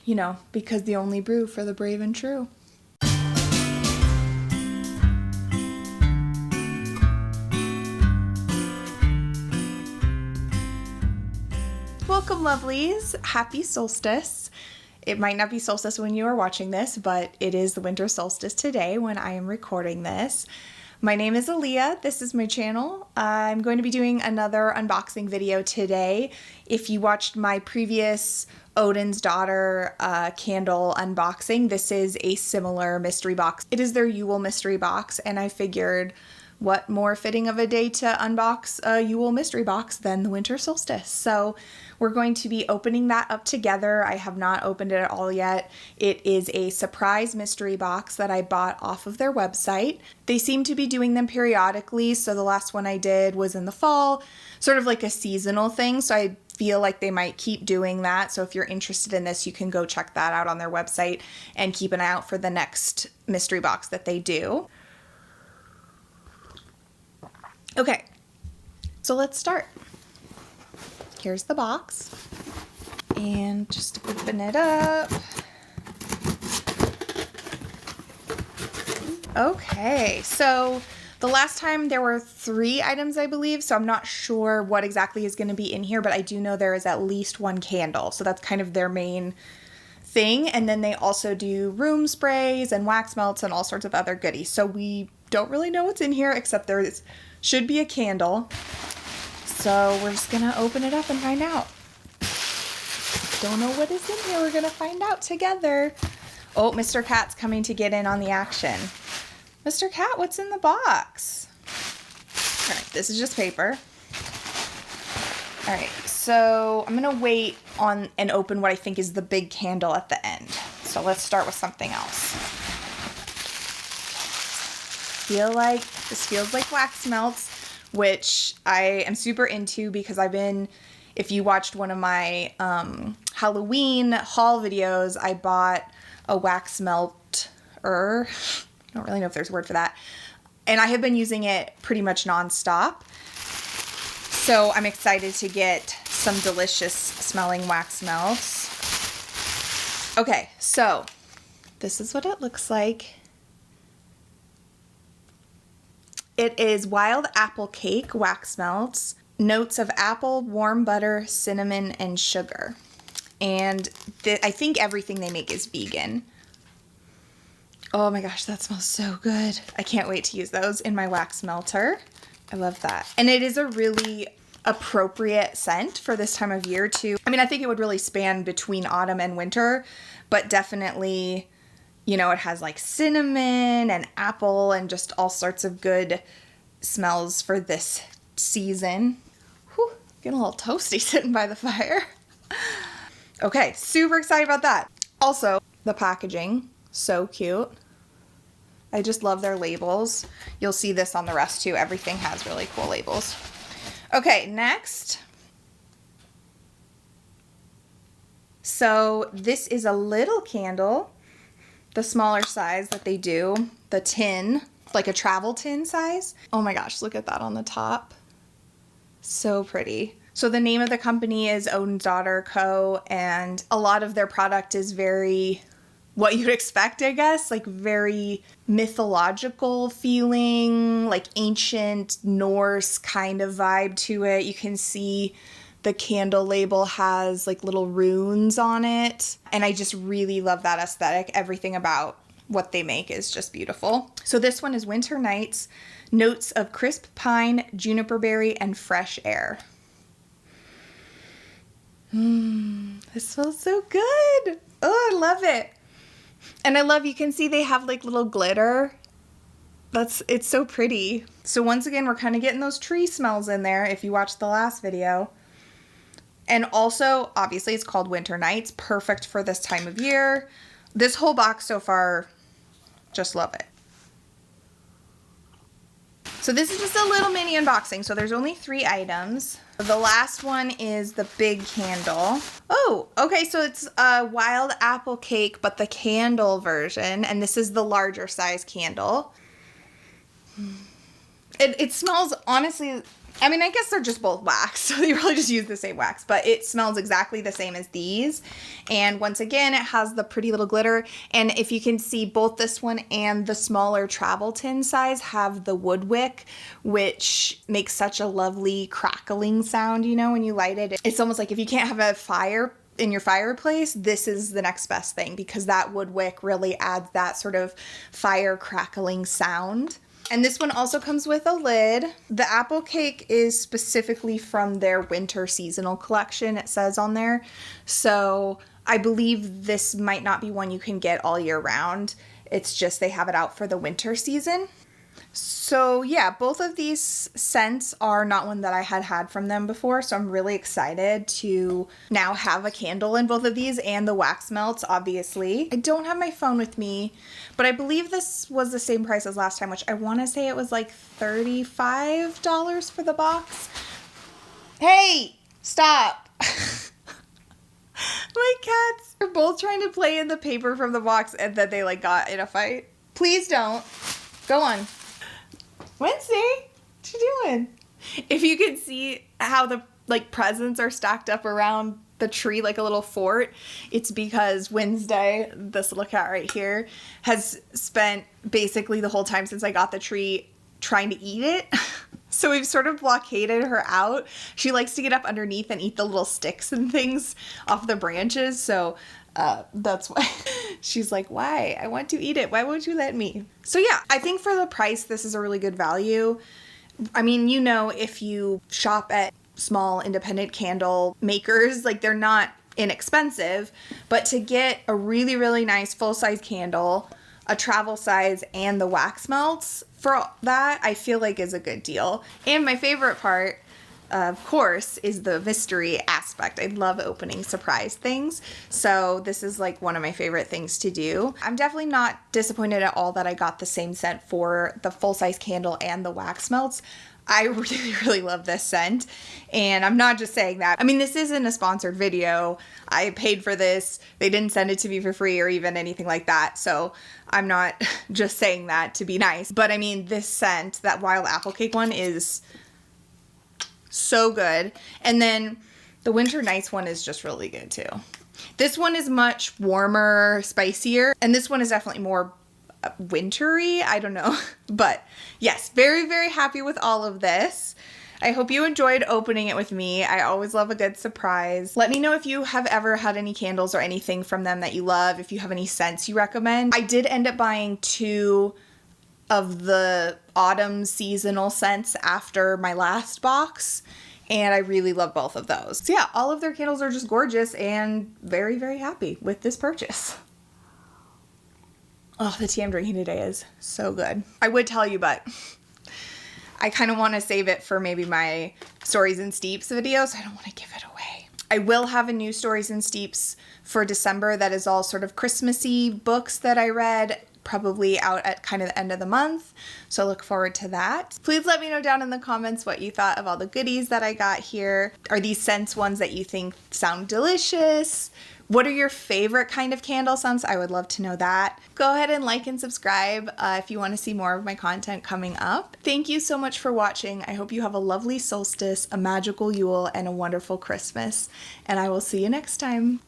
you know, because the only brew for the brave and true. Welcome, lovelies. Happy solstice. It might not be solstice when you are watching this, but it is the winter solstice today when I am recording this. My name is Aaliyah. This is my channel. I'm going to be doing another unboxing video today. If you watched my previous Odin's Daughter candle unboxing, this is a similar mystery box. It is their Yule mystery box, and I figured what more fitting of a day to unbox a Yule mystery box than the winter solstice. So we're going to be opening that up together. I have not opened it at all yet. It is a surprise mystery box that I bought off of their website. They seem to be doing them periodically, so the last one I did was in the fall, sort of like a seasonal thing, so I feel like they might keep doing that. So if you're interested in this, you can go check that out on their website and keep an eye out for the next mystery box that they do. Okay, so let's start. Here's the box, and just open it up. Okay, so the last time there were 3 items, I believe, so I'm not sure what exactly is going to be in here, but I do know there is at least 1 candle, so that's kind of their main thing. And then they also do room sprays and wax melts and all sorts of other goodies. So we don't really know what's in here, except there should be a candle. So we're just gonna open it up and find out. Don't know what is in here. We're gonna find out together. Oh, Mr. Cat's coming to get in on the action. Mr. Cat, what's in the box? All right, this is just paper. All right, so I'm gonna wait on and open what I think is the big candle at the end. So let's start with something else. This feels like wax melts, which I am super into because if you watched one of my Halloween haul videos, I bought a wax melt, I don't really know if there's a word for that, and I have been using it pretty much nonstop. So I'm excited to get some delicious smelling wax melts. Okay, so this is what it looks like. It is wild apple cake wax melts, notes of apple, warm butter, cinnamon, and sugar. And I think everything they make is vegan. Oh my gosh, that smells so good. I can't wait to use those in my wax melter. I love that. And it is a really appropriate scent for this time of year too. I mean, I think it would really span between autumn and winter, but definitely, you know, it has like cinnamon and apple and just all sorts of good smells for this season. Whew, getting a little toasty sitting by the fire. Okay, super excited about that. Also, the packaging, so cute. I just love their labels. You'll see this on the rest too. Everything has really cool labels. Okay, next. So this is a little candle, the smaller size that they do, the tin, like a travel tin size. Oh my gosh, look at that on the top. So pretty. So the name of the company is Odin's Daughter Co., and a lot of their product is very what you'd expect, I guess, like very mythological feeling, like ancient Norse kind of vibe to it. You can see the candle label has like little runes on it, and I just really love that aesthetic. Everything about what they make is just beautiful. So this one is Winter Nights, notes of crisp pine, juniper berry, and fresh air. This smells so good. Oh, I love it. And I love, you can see they have like little glitter. It's so pretty. So once again, we're kind of getting those tree smells in there if you watched the last video. And also, obviously, it's called Winter Nights, perfect for this time of year. This whole box so far, just love it. So this is just a little mini unboxing. So there's only 3 items. The last one is the big candle. Oh, okay, so it's a wild apple cake, but the candle version, and this is the larger size candle. It smells, honestly, I mean, I guess they're just both wax, so you really just use the same wax, but it smells exactly the same as these. And once again, it has the pretty little glitter. And if you can see, both this one and the smaller travel tin size have the wood wick, which makes such a lovely crackling sound, you know, when you light it. It's almost like if you can't have a fire in your fireplace, this is the next best thing, because that wood wick really adds that sort of fire crackling sound. And this one also comes with a lid. The apple cake is specifically from their winter seasonal collection, it says on there. So I believe this might not be one you can get all year round. It's just they have it out for the winter season. So yeah, both of these scents are not one that I had from them before, so I'm really excited to now have a candle in both of these, and the wax melts, obviously. I don't have my phone with me, but I believe this was the same price as last time, which I want to say it was like $35 for the box. Hey, stop. My cats are both trying to play in the paper from the box, and then they like got in a fight. Please don't. Go on. Wednesday, what you doing? If you can see how the like presents are stacked up around the tree like a little fort, it's because Wednesday, this little cat right here, has spent basically the whole time since I got the tree trying to eat it. So we've sort of blockaded her out. She likes to get up underneath and eat the little sticks and things off the branches. So that's why she's like, why? I want to eat it. Why won't you let me? So yeah, I think for the price, this is a really good value. I mean, you know, if you shop at small independent candle makers, like they're not inexpensive, but to get a really, really nice full-size candle, a travel size, and the wax melts for that, I feel like is a good deal. And my favorite part, of course, is the mystery aspect. I love opening surprise things. So this is like one of my favorite things to do. I'm definitely not disappointed at all that I got the same scent for the full-size candle and the wax melts. I really, really love this scent. And I'm not just saying that. I mean, this isn't a sponsored video. I paid for this. They didn't send it to me for free or even anything like that. So I'm not just saying that to be nice. But I mean, this scent, that wild apple cake one, is so good. And then the winter nights one is just really good too. This one is much warmer, spicier, and this one is definitely more wintry. I don't know. But yes, very, very happy with all of this. I hope you enjoyed opening it with me. I always love a good surprise. Let me know if you have ever had any candles or anything from them that you love, if you have any scents you recommend. I did end up buying 2 of the autumn seasonal scents after my last box, and I really love both of those. So yeah, all of their candles are just gorgeous, and very, very happy with this purchase. Oh, the tea I'm drinking today is so good. I would tell you, but I kind of want to save it for maybe my Stories and Steeps video, so I don't want to give it away. I will have a new Stories and Steeps for December that is all sort of Christmassy books that I read, probably out at kind of the end of the month, so look forward to that. Please let me know down in the comments what you thought of all the goodies that I got here. Are these scents ones that you think sound delicious? What are your favorite kind of candle scents? I would love to know that. Go ahead and like and subscribe if you want to see more of my content coming up. Thank you so much for watching. I hope you have a lovely solstice, a magical Yule, and a wonderful Christmas, and I will see you next time.